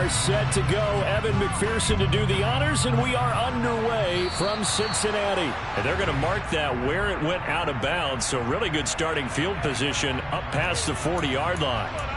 are set to go. Evan McPherson to do the honors, and we are underway from Cincinnati. And they're going to mark that where it went out of bounds, so really good starting field position up past the 40-yard line.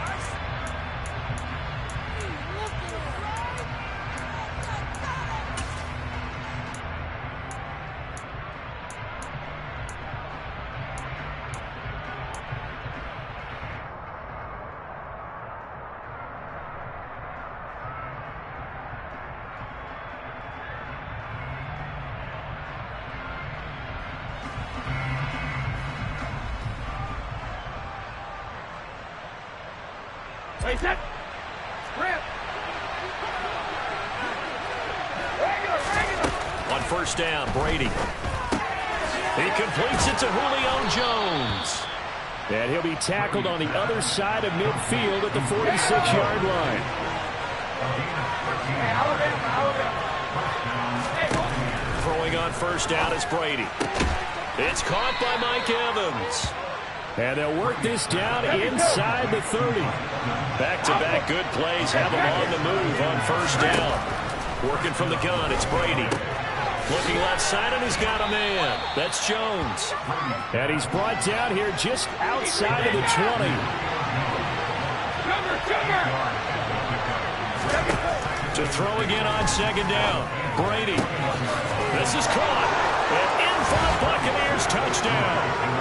On first down, Brady. He completes it to Julio Jones. And he'll be tackled on the other side of midfield at the 46-yard line. Throwing on first down is Brady. It's caught by Mike Evans. And they'll work this down inside the 30. Back-to-back good plays have him on the move on first down. Working from the gun, it's Brady. Looking left side, and he's got a man. That's Jones. And he's brought down here just outside of the 20. To throw again on second down. Brady. This is caught. And in for the Buccaneers touchdown.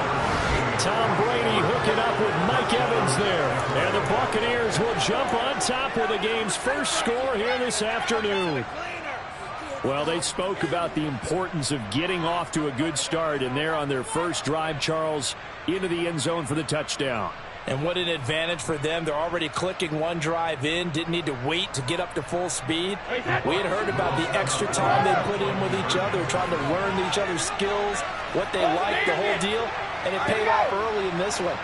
Tom Brady hooking up with Mike Evans there. And the Buccaneers will jump on top with the game's first score here this afternoon. Well, they spoke about the importance of getting off to a good start, and they're on their first drive, Charles, into the end zone for the touchdown. And what an advantage for them. They're already clicking one drive in. Didn't need to wait to get up to full speed. We had heard about the extra time they put in with each other, trying to learn each other's skills, what they like, the whole deal. And it paid off early in this one.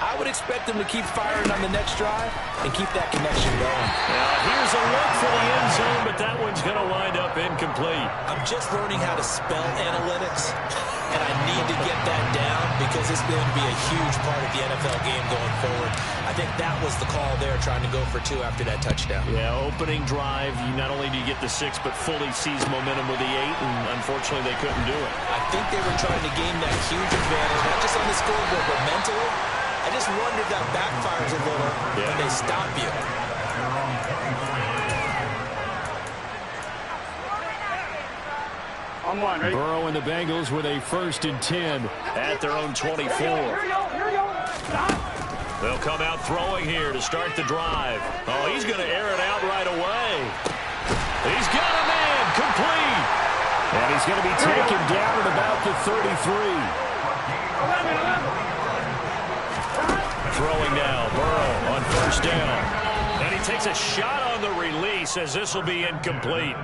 I would expect them to keep firing on the next drive and keep that connection going. Now, here's a look for the end zone, but that one's going to wind up incomplete. I'm just learning how to spell analytics, and I need to get that down because it's going to be a huge part of the NFL game going forward. I think that was the call there, trying to go for two after that touchdown. Yeah, opening drive, you not only do you get the 6, but fully seize momentum with the 8, and unfortunately they couldn't do it. I think they were trying to gain that huge advantage, not just on the scoreboard, but mentally. I just wonder if that backfires a little when they stop you. On one, right? Burrow and the Bengals with a 1st and 10 at their own 24. They'll come out throwing here to start the drive. Oh, he's going to air it out right away. He's got a man complete. And he's going to be taken down at about the 33. Throwing now, Burrow on first down. And he takes a shot on the release as this will be incomplete.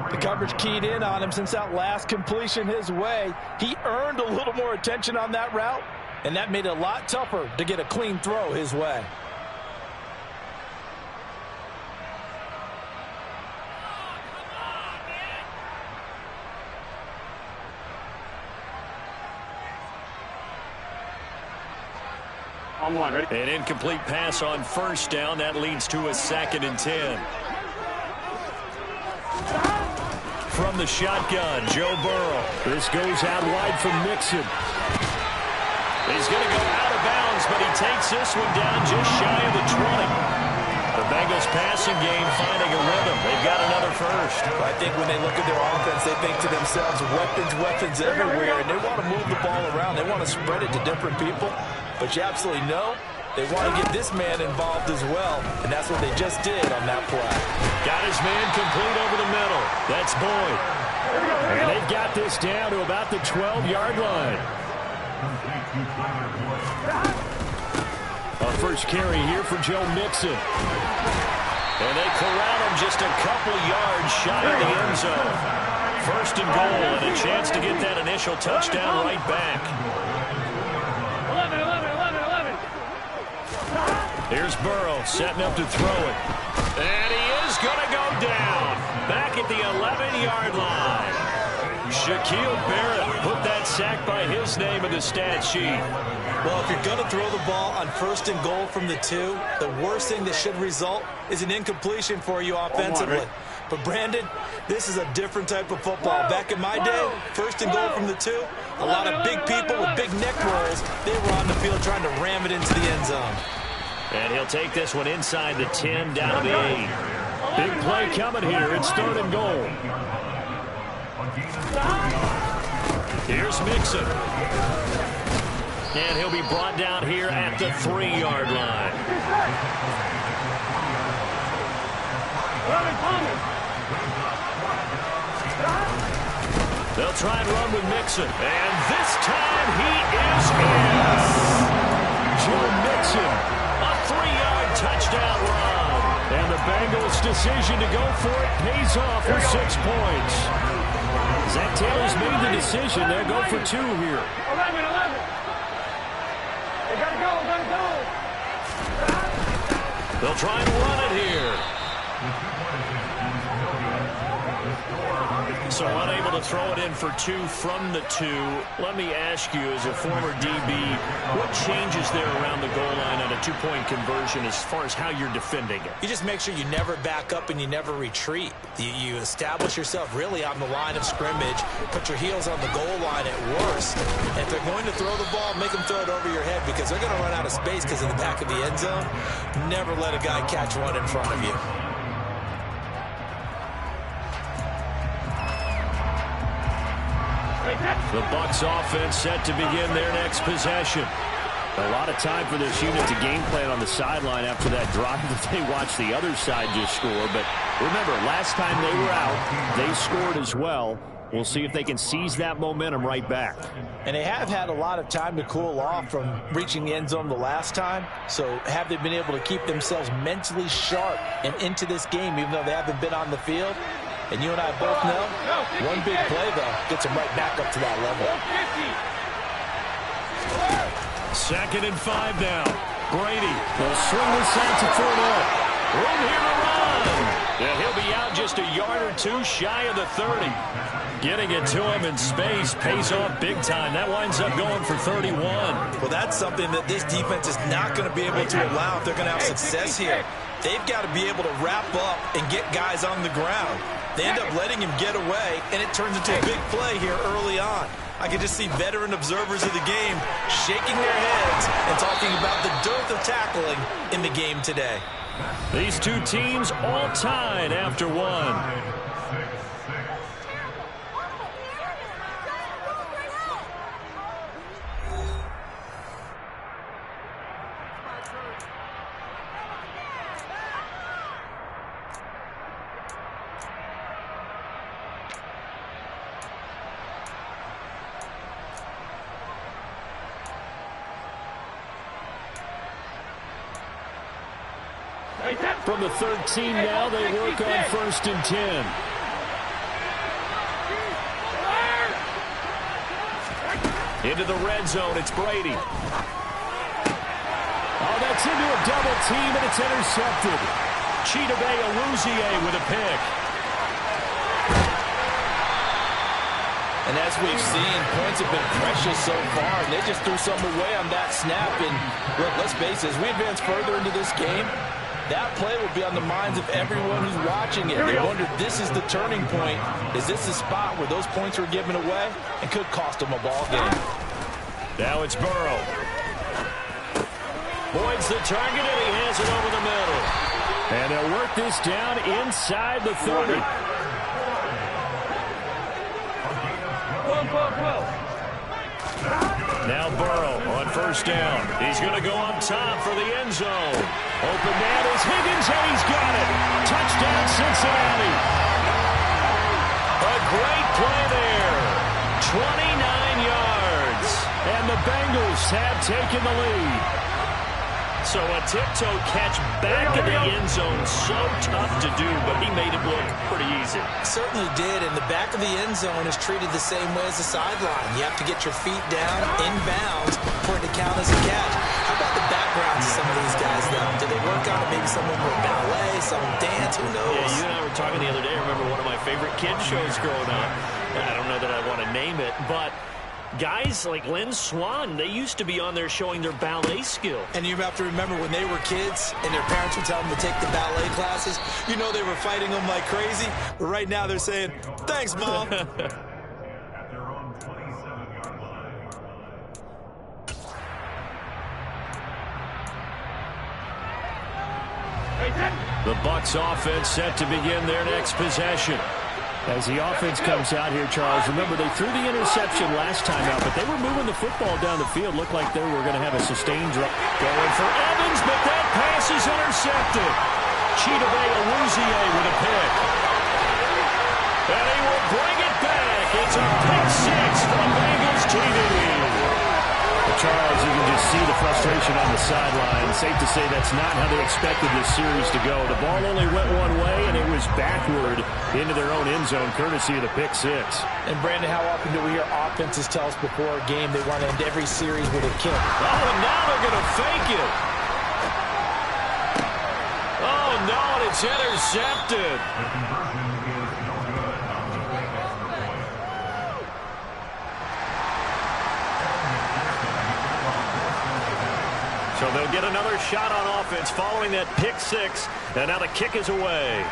The coverage keyed in on him since that last completion his way. He earned a little more attention on that route, and that made it a lot tougher to get a clean throw his way. An incomplete pass on first down. That leads to a 2nd and 10. From the shotgun, Joe Burrow. This goes out wide from Mixon. He's going to go out of bounds, but he takes this one down just shy of the 20. The Bengals passing game finding a rhythm. They've got another first. I think when they look at their offense, they think to themselves, weapons everywhere, and they want to move the ball around. They want to spread it to different people. But you absolutely know they want to get this man involved as well, and that's what they just did on that play. Got his man complete over the middle. That's Boyd. And they've got this down to about the 12-yard line. A first carry here for Joe Mixon. And they corral him just a couple yards shy of the end zone. 1st and goal, and a chance to get that initial touchdown right back. Here's Burrow setting up to throw it. And he is going to go down. Back at the 11-yard line. Shaquille Barrett put that sack by his name in the stat sheet. Well, if you're going to throw the ball on 1st and goal from the 2, the worst thing that should result is an incompletion for you offensively. But, Brandon, this is a different type of football. Back in my day, 1st and goal from the 2, a lot of big people with big neck rolls, they were on the field trying to ram it into the end zone. And he'll take this one inside the 10, down to the 8. Big play coming here. It's 3rd and goal. Here's Mixon. And he'll be brought down here at the 3-yard line. They'll try and run with Mixon. And this time he is in. Joe Mixon. A 3-yard touchdown run. And the Bengals' decision to go for it pays off with 6 points. Zach Taylor's made the decision. They'll go for 2 here. 11. They gotta go. They'll try and run it here. So unable to throw it in for 2 from the 2. Let me ask you, as a former DB, what changes there around the goal line on a 2-point conversion as far as how you're defending it? You just make sure you never back up and you never retreat. You establish yourself really on the line of scrimmage, put your heels on the goal line at worst. And if they're going to throw the ball, make them throw it over your head because they're going to run out of space because of the back of the end zone. Never let a guy catch one in front of you. The Bucs offense set to begin their next possession. A lot of time for this unit to game plan on the sideline after that drive that they watched the other side just score. But remember, last time they were out, they scored as well. We'll see if they can seize that momentum right back. And they have had a lot of time to cool off from reaching the end zone the last time. So have they been able to keep themselves mentally sharp and into this game even though they haven't been on the field? And you and I both know, one big play, though, gets them right back up to that level. 2nd and 5 now. Brady will swing this out to Fournette. Room here to run. And he'll be out just a yard or 2 shy of the 30. Getting it to him in space pays off big time. That winds up going for 31. Well, that's something that this defense is not going to be able to allow if they're going to have success here. They've got to be able to wrap up and get guys on the ground. They end up letting him get away, and it turns into a big play here early on. I can just see veteran observers of the game shaking their heads and talking about the dearth of tackling in the game today. These 2 teams all tied after 1. From the 13 now, they work on 1st and 10. Into the red zone, it's Brady. Oh, that's into a double team, and it's intercepted. Chidobe Awuzie with a pick. And as we've seen, points have been precious so far, and they just threw some away on that snap. And look, let's face it, as we advance further into this game, that play will be on the minds of everyone who's watching it. They wonder, this is the turning point. Is this the spot where those points were given away and could cost them a ball game? Now it's Burrow. Boyd's the target, and he has it over the middle. And they'll work this down inside the 30. Now Burrow on 1st down. He's going to go up top for the end zone. Open man is Higgins, and he's got it. Touchdown, Cincinnati. A great play there. 29 yards. And the Bengals have taken the lead. So a tiptoe catch back in the end zone, so tough to do, but he made it look pretty easy. Certainly did, and the back of the end zone is treated the same way as the sideline. You have to get your feet down, inbounds, for it to count as a catch. How about the back backgrounds of some of these guys, though? Do they work on it? Maybe someone with ballet, some dance, who knows? Yeah, you and I were talking the other day. I remember one of my favorite kids shows growing up. I don't know that I want to name it, but guys like Lynn Swann, they used to be on there showing their ballet skill. And you have to remember when they were kids and their parents would tell them to take the ballet classes, you know they were fighting them like crazy. But right now they're saying, thanks, Mom. The Bucs offense set to begin their next possession. As the offense comes out here, Charles, remember they threw the interception last time out, but they were moving the football down the field. Looked like they were going to have a sustained drive. Going for Evans, but that pass is intercepted. Chidobe Awuzie with a pick. And he will bring it back. It's a pick six from Bengals TV. Charles, you can just see the frustration on the sideline. Safe to say that's not how they expected this series to go. The ball only went one way, and it was backward into their own end zone, courtesy of the pick six. And, Brandon, how often do we hear offenses tell us before a game they want to end every series with a kick? Oh, and now they're going to fake it. Oh, no, and it's intercepted. So they'll get another shot on offense following that pick six. And now the kick is away.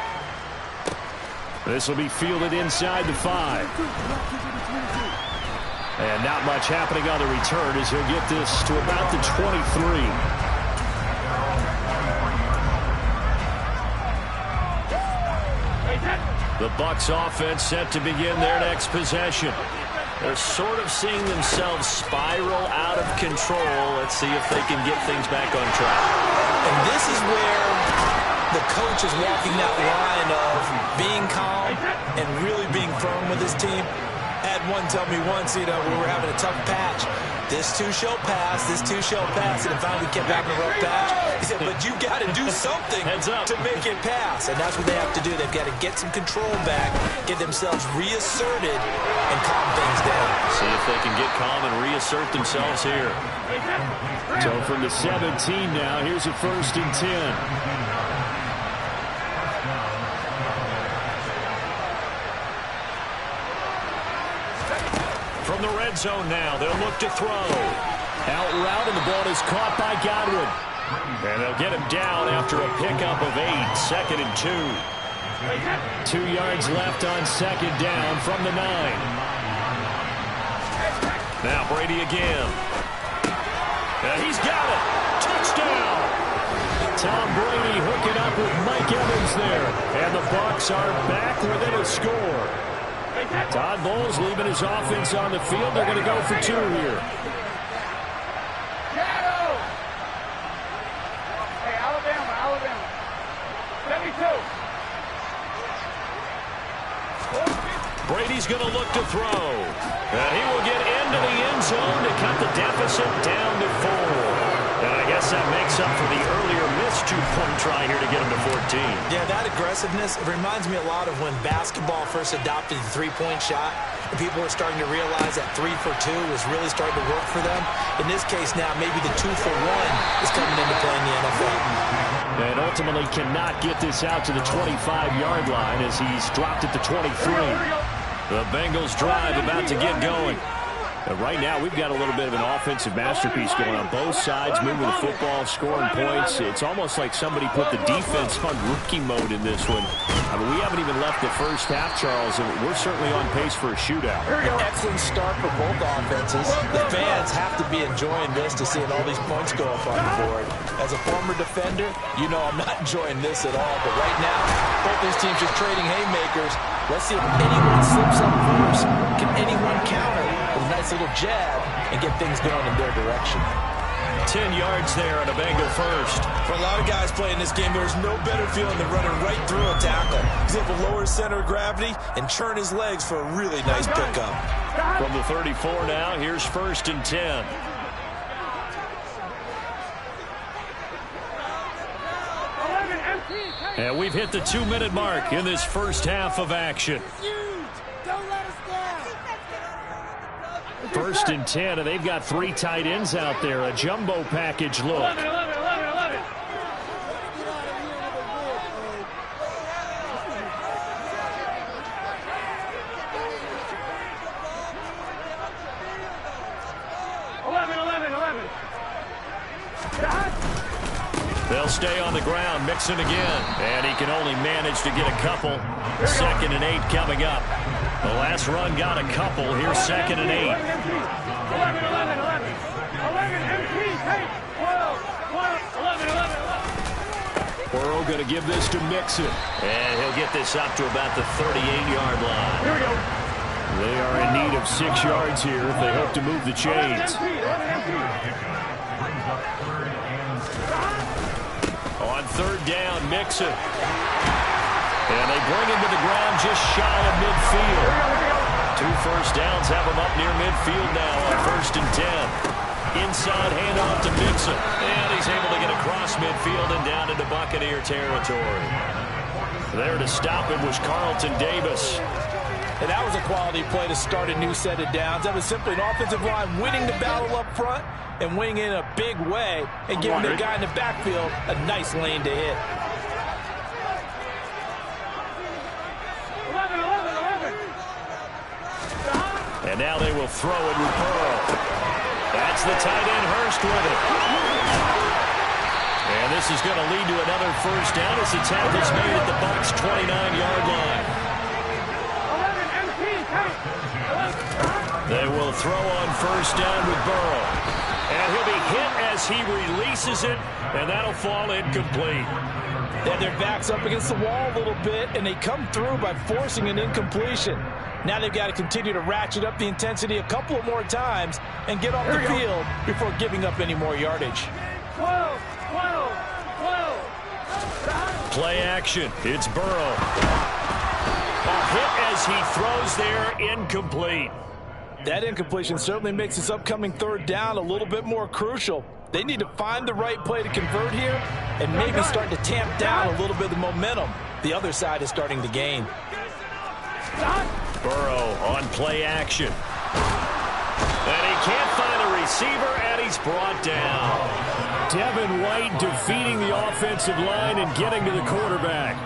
This will be fielded inside the 5. And not much happening on the return as he'll get this to about the 23. The Bucs offense set to begin their next possession. They're sort of seeing themselves spiral out of control. Let's see if they can get things back on track. And this is where the coach is walking that line of being calm and really being firm with his team. Had one tell me once, we were having a tough patch. This too shall pass, this too shall pass. And finally we kept having a rough patch. He said, but you got to do something to make it pass. And that's what they have to do. They've got to get some control back, get themselves reasserted, and calm things down. See if they can get calm and reassert themselves here. So from the 17 now, here's a 1st and 10. From the red zone now, they'll look to throw. Out route, and the ball is caught by Godwin. And they'll get him down after a pickup of 8, 2nd and 2. 2 yards left on 2nd down from the 9. Now Brady again. And he's got it. Touchdown. Tom Brady hooking up with Mike Evans there. And the Bucs are back within a score. Todd Bowles leaving his offense on the field. They're going to go for 2 here. Hey, Alabama. 72. Brady's going to look to throw. And he will get into the end zone to cut the deficit down to 4. And I guess that makes up for the earlier missed 2-point try here to get him to 14. Yeah, that aggressiveness, it reminds me a lot of when basketball first adopted the 3-point shot. And people were starting to realize that 3 for 2 was really starting to work for them. In this case now, maybe the 2 for 1 is coming into play in the NFL. And ultimately cannot get this out to the 25-yard line as he's dropped at the 23. The Bengals drive about to get going. Right now, we've got a little bit of an offensive masterpiece going on. Both sides moving the football, scoring points. It's almost like somebody put the defense on rookie mode in this one. I mean, we haven't even left the first half, Charles, and we're certainly on pace for a shootout. Excellent start for both offenses. The fans have to be enjoying this to seeing all these points go up on the board. As a former defender, you know I'm not enjoying this at all. But right now, both these teams are trading haymakers. Let's see if anyone slips up first. Can anyone counter with a nice little jab and get things going in their direction? 10 yards there on a Bengal first. For a lot of guys playing this game, there's no better feeling than running right through a tackle. He's able to lower his center of gravity and churn his legs for a really nice pickup. From the 34 now, here's 1st and 10. And we've hit the 2-minute mark in this first half of action. Don't let us down. 1st and 10, and they've got 3 tight ends out there. A jumbo package look. They'll stay on the ground, mixing again. And he can only manage to get a couple. 2nd and 8 coming up. The last run got a couple. Here's 2nd and 8. 11, 11, 11. 11, MP, hey, 12, 11, 11, 11. Burrow going to give this to Mixon. And he'll get this up to about the 38-yard line. Here we go. They are in need of 6 yards here if they hope to move the chains. 11 MP. On 3rd down, Mixon. And they bring him to the ground just shy of midfield. 2 first downs have him up near midfield now on 1st and 10. Inside handoff to Mixon. And he's able to get across midfield and down into Buccaneer territory. There to stop him was Carlton Davis. And that was a quality play to start a new set of downs. That was simply an offensive line winning the battle up front and winning in a big way and giving the guy in the backfield a nice lane to hit. 11, 11, 11. And now they will throw it with Burrow. That's the tight end Hurst with it. And this is going to lead to another first down as the tackle's made at the Bucs' 29-yard line. 11 MP, hey. They will throw on first down with Burrow. And he'll be hit as he releases it, and that'll fall incomplete. They had their backs up against the wall a little bit, and they come through by forcing an incompletion. Now they've got to continue to ratchet up the intensity a couple of more times and get off the field before giving up any more yardage. 12, 12, 12. Play action. It's Burrow. A hit as he throws there, incomplete. That incompletion certainly makes this upcoming 3rd down a little bit more crucial. They need to find the right play to convert here and maybe start to tamp down a little bit of the momentum the other side is starting to gain. Burrow on play action. And he can't find a receiver, and he's brought down. Devin White defeating the offensive line and getting to the quarterback.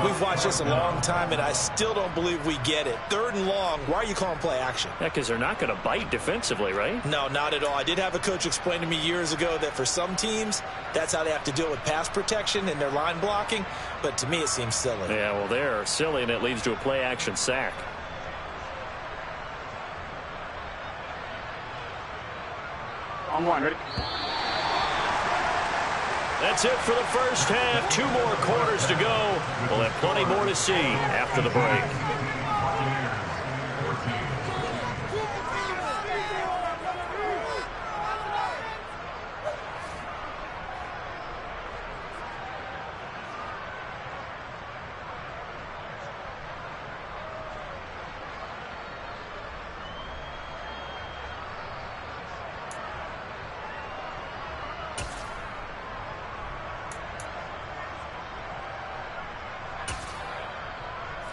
We've watched this a long time, and I still don't believe we get it. 3rd and long, why are you calling play action? Yeah, because they're not going to bite defensively, right? No, not at all. I did have a coach explain to me years ago that for some teams, that's how they have to deal with pass protection and their line blocking, but to me it seems silly. Yeah, well, they're silly, and it leads to a play action sack. On 1, ready? That's it for the first half. 2 more quarters to go. We'll have plenty more to see after the break.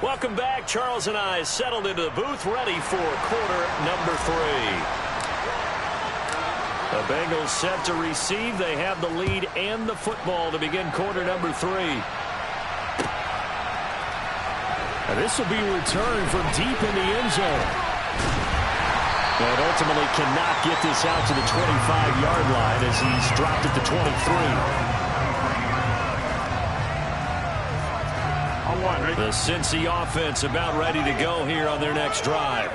Welcome back. Charles and I settled into the booth, ready for quarter number 3. The Bengals set to receive. They have the lead and the football to begin quarter number 3. And this will be returned from deep in the end zone. And ultimately cannot get this out to the 25-yard line as he's dropped at the 23. The Cincy offense about ready to go here on their next drive.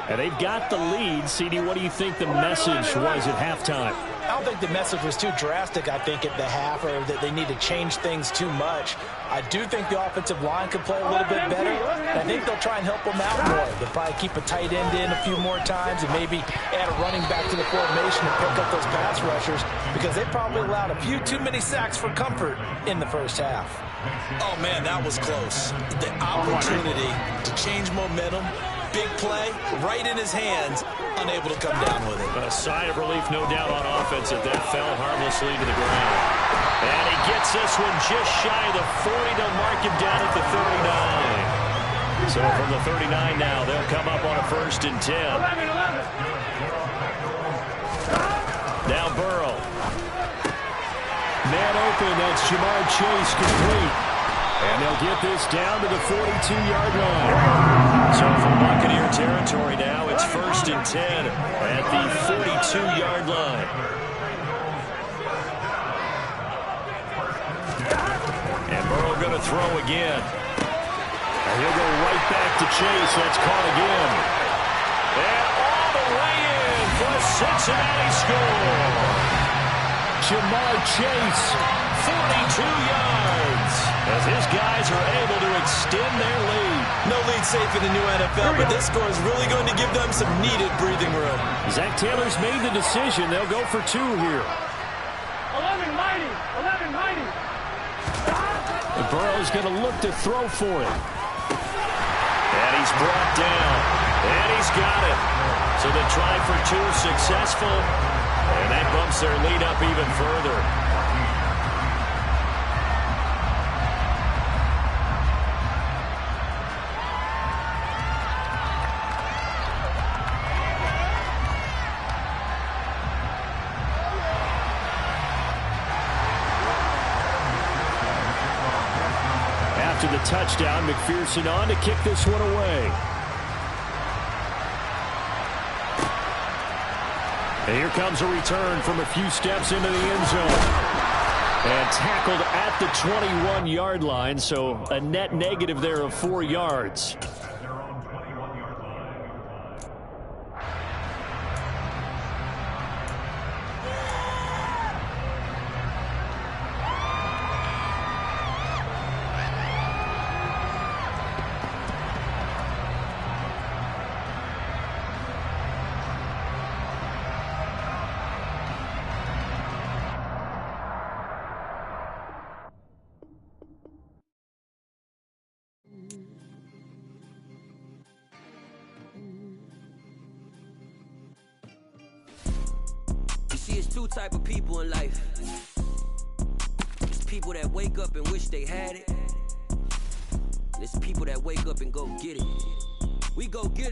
And they've got the lead. CD, what do you think the message was at halftime? I don't think the message was too drastic, I think, at the half, or that they need to change things too much. I do think the offensive line could play a little bit better, and I think they'll try and help them out more. They'll probably keep a tight end in a few more times and maybe add a running back to the formation and pick up those pass rushers, because they probably allowed a few too many sacks for comfort in the first half. Oh, man, that was close. The opportunity to change momentum, big play, right in his hands, unable to come down with it. A sigh of relief, no doubt, on offense that fell harmlessly to the ground. And he gets this one just shy of the 40. They'll mark him down at the 39. So from the 39 now, they'll come up on a 1st and 10. 11. Now Burrow. Man open, that's Jamar Chase complete. And they'll get this down to the 42-yard line. So from Buccaneer territory now, it's 1st and 10 at the 42-yard line. to throw again. And he'll go right back to Chase. That's caught again. And all the way in for a Cincinnati score. Jamar Chase, 42 yards. As his guys are able to extend their lead. No lead safe in the new NFL, but this score is really going to give them some needed breathing room. Zach Taylor's made the decision. They'll go for 2 here. 11 mighty. 11 mighty. And Burrow's going to look to throw for it. And he's brought down. And he's got it. So the try for 2 successful. And that bumps their lead up even further. After the touchdown, McPherson on to kick this one away. And here comes a return from a few steps into the end zone. And tackled at the 21-yard line, so a net negative there of 4 yards. It's 2 type of people in life. It's people that wake up and wish they had it. And it's people that wake up and go get it. We go get it.